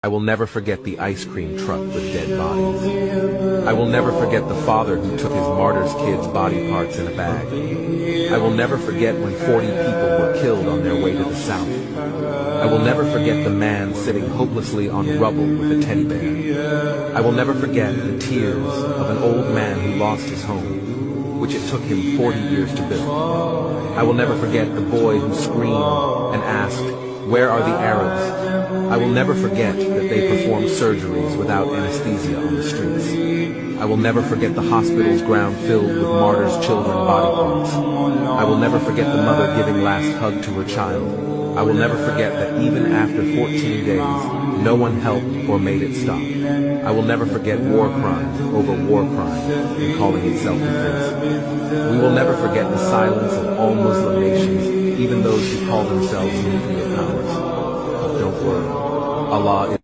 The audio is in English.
I will never forget the ice cream truck with dead bodies. I will never forget the father who took his martyr's kids' body parts in a bag. I will never forget when 40 people were killed on their way to the south. I will never forget the man sitting hopelessly on rubble with a teddy bear. I will never forget the tears of an old man who lost his home, which it took him 40 years to build. I will never forget the boy who screamed and asked, "Where are the Arabs?" I will never forget that they performed surgeries without anesthesia on the streets. I will never forget the hospital's ground filled with martyrs' children body parts. I will never forget the mother giving last hug to her child. I will never forget that even after 14 days, no one helped or made it stop. I will never forget war crime over war crime and calling it self-defense. We will never forget the silence of all Muslim nations, even those who call themselves nuclear powers. But don't worry, Allah is